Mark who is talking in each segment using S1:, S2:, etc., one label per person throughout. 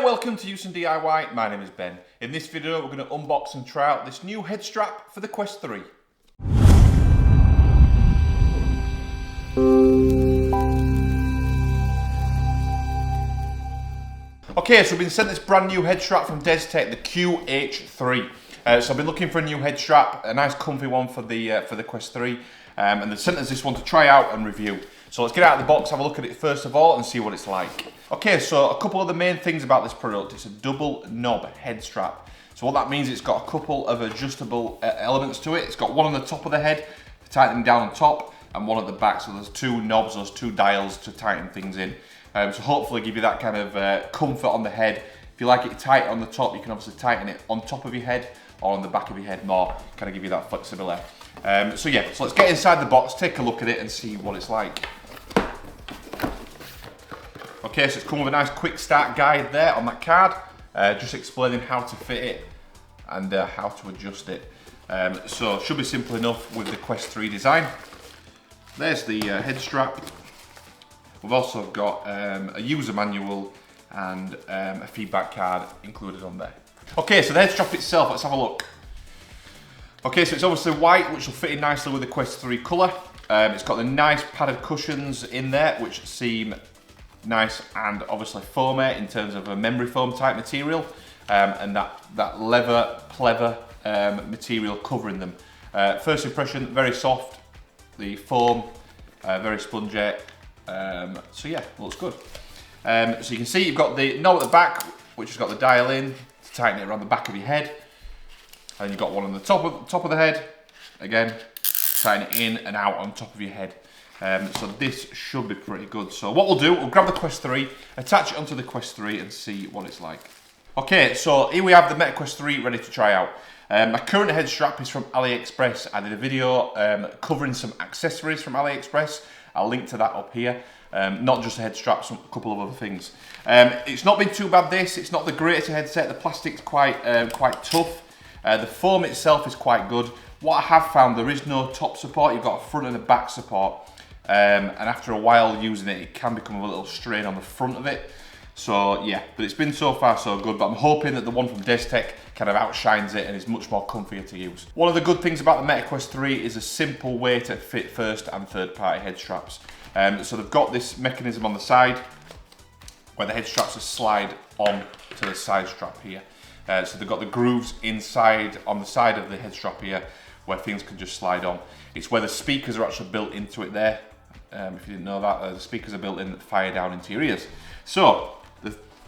S1: welcome to Use and DIY. My name is Ben. In this video, we're going to unbox and try out this new head strap for the Quest 3. Okay, so we've been sent this brand new head strap from Destek, the QH3. So I've been looking for a new head strap, a nice comfy one for the Quest 3, and they sent us this one to try out and review. So let's get out of the box, have a look at it first of all, and see what it's like. Okay, so a couple of the main things about this product: it's a double knob head strap. So what that means, it's got a couple of adjustable elements to it. It's got one on the top of the head to tighten down on top, and one at the back. So there's two knobs, those two dials to tighten things in. So hopefully give you that kind of comfort on the head. If you like it tight on the top, you can obviously tighten it on top of your head or on the back of your head more, kind of give you that flexibility. So yeah, so let's get inside the box, take a look at it and see what it's like. Okay, so it's come with a nice quick start guide there on that card, just explaining how to fit it and how to adjust it. So it should be simple enough with the Quest 3 design. There's the head strap. We've also got a user manual and a feedback card included on there. Okay, so the head strap itself, let's have a look. Okay, so it's obviously white, which will fit in nicely with the Quest 3 colour. It's got the nice padded cushions in there, which seem nice and obviously foamy in terms of a memory foam type material, and that leather pleather material covering them. First impression, very soft. The foam, very spongy. So yeah, looks good. So you can see you've got the knob at the back, which has got the dial in to tighten it around the back of your head, and you've got one on the top of the head, again, tighten it in and out on top of your head. So this should be pretty good. So what we'll do, we'll grab the Quest 3, attach it onto the Quest 3 and see what it's like. Okay, so here we have the Meta Quest 3 ready to try out. My current head strap is from AliExpress. I did a video covering some accessories from AliExpress. I'll link to that up here. Not just a head strap, a couple of other things. It's not been too bad this, it's not the greatest headset. The plastic's quite tough. The foam itself is quite good. What I have found, there is no top support, you've got a front and a back support. And after a while using it, it can become a little strain on the front of it. So yeah, but it's been so far so good, but I'm hoping that the one from Destek kind of outshines it and is much more comfier to use. One of the good things about the Meta Quest 3 is a simple way to fit first and third party head straps. So they've got this mechanism on the side where the head straps are slide on to the side strap here. So they've got the grooves inside on the side of the head strap here where things can just slide on. It's where the speakers are actually built into it there. If you didn't know that, the speakers are built in that fire down into your ears. So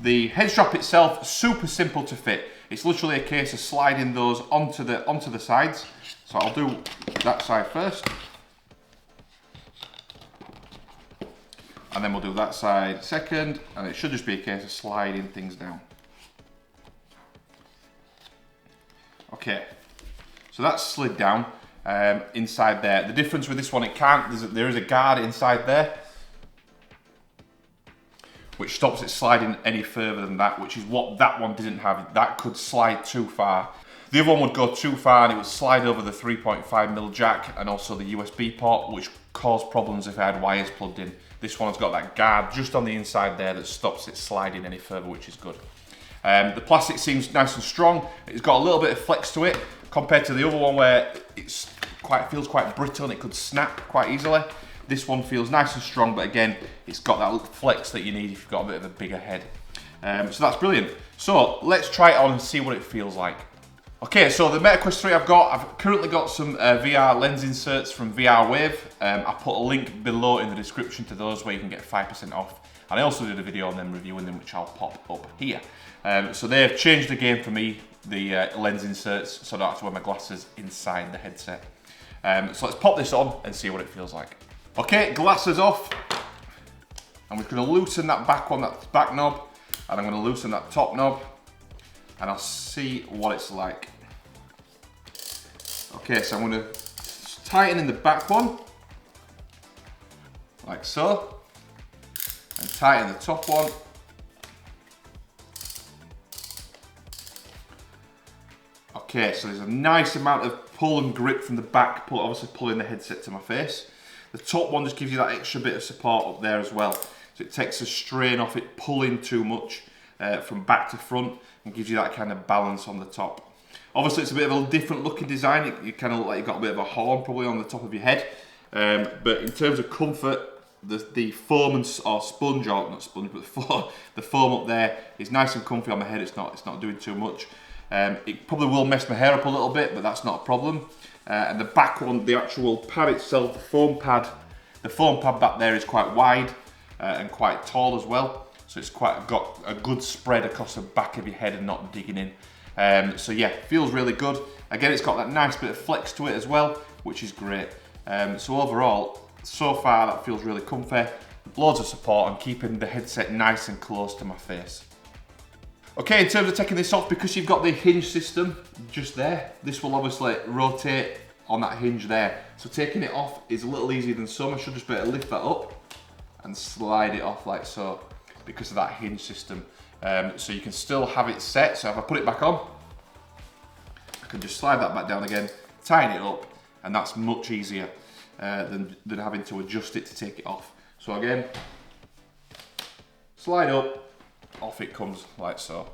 S1: the head strap itself, super simple to fit. It's literally a case of sliding those onto the sides. So I'll do that side first, and then we'll do that side second, and it should just be a case of sliding things down. Okay, so that's slid down inside there. The difference with this one, there is a guard inside there, which stops it sliding any further than that, which is what that one didn't have. That could slide too far. The other one would go too far and it would slide over the 3.5mm jack and also the USB port, which caused problems if I had wires plugged in. This one's got that guard just on the inside there that stops it sliding any further, which is good. The plastic seems nice and strong. It's got a little bit of flex to it compared to the other one where it feels quite brittle and it could snap quite easily. This one feels nice and strong, but again, it's got that little flex that you need if you've got a bit of a bigger head. So that's brilliant. So let's try it on and see what it feels like. Okay, so the Meta Quest 3 I've currently got some VR lens inserts from VR Wave. I'll put a link below in the description to those where you can get 5% off. And I also did a video on them reviewing them, which I'll pop up here. So they've changed the game for me, the lens inserts, so I don't have to wear my glasses inside the headset. So let's pop this on and see what it feels like. Okay, glasses off. I'm just going to loosen that back one, that back knob, and I'm going to loosen that top knob, and I'll see what it's like. Okay, so I'm going to tighten in the back one, like so, and tighten the top one. Okay, so there's a nice amount of pull and grip from the back, obviously pulling the headset to my face. The top one just gives you that extra bit of support up there as well. So it takes the strain off it pulling too much. from back to front and gives you that kind of balance on the top. Obviously it's a bit of a different looking design. You kind of look like you've got a bit of a horn probably on the top of your head. But in terms of comfort, the foam or sponge, or not sponge, but the foam up there is nice and comfy on my head. It's not doing too much. It probably will mess my hair up a little bit, but that's not a problem. And the back one, the actual pad itself, the foam pad back there is quite wide and quite tall as well. So it's got a good spread across the back of your head and not digging in. So yeah, feels really good. Again, it's got that nice bit of flex to it as well, which is great. So overall, so far that feels really comfy. Loads of support and keeping the headset nice and close to my face. Okay, in terms of taking this off, because you've got the hinge system just there, this will obviously rotate on that hinge there. So taking it off is a little easier than some. I should just be able to lift that up and slide it off like so, because of that hinge system. So you can still have it set. So if I put it back on, I can just slide that back down again, tighten it up, and that's much easier than having to adjust it to take it off. So again, slide up, off it comes like so.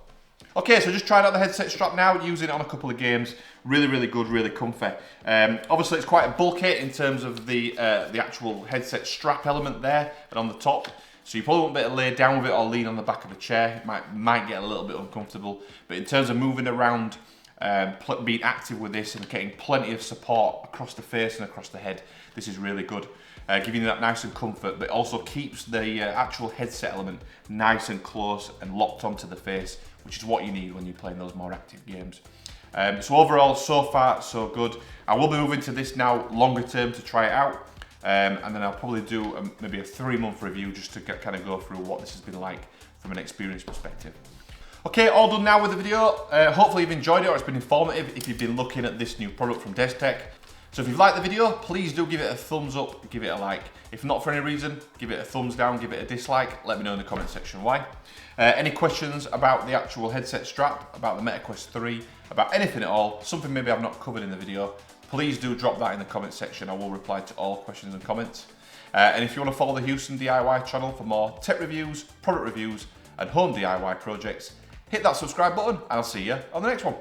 S1: Okay, so just tried out the headset strap now, using it on a couple of games. Really, really good, really comfy. Obviously it's quite bulky in terms of the actual headset strap element there and on the top. So you probably won't be able to lay down with it or lean on the back of a chair. It might get a little bit uncomfortable. But in terms of moving around, being active with this and getting plenty of support across the face and across the head, this is really good. Giving you that nice and comfort, but also keeps the actual headset element nice and close and locked onto the face, which is what you need when you're playing those more active games. So overall, so far, so good. I will be moving to this now longer term to try it out. And then I'll probably do maybe a 3-month review just to kind of go through what this has been like from an experience perspective. Okay, all done now with the video. Hopefully you've enjoyed it or it's been informative if you've been looking at this new product from Destek. So if you've liked the video, please do give it a thumbs up, give it a like. If not for any reason, give it a thumbs down, give it a dislike. Let me know in the comment section why. Any questions about the actual headset strap, about the Meta Quest 3, about anything at all, something maybe I've not covered in the video, please do drop that in the comment section. I will reply to all questions and comments. And if you want to follow the Houston DIY channel for more tech reviews, product reviews, and home DIY projects, hit that subscribe button and I'll see you on the next one.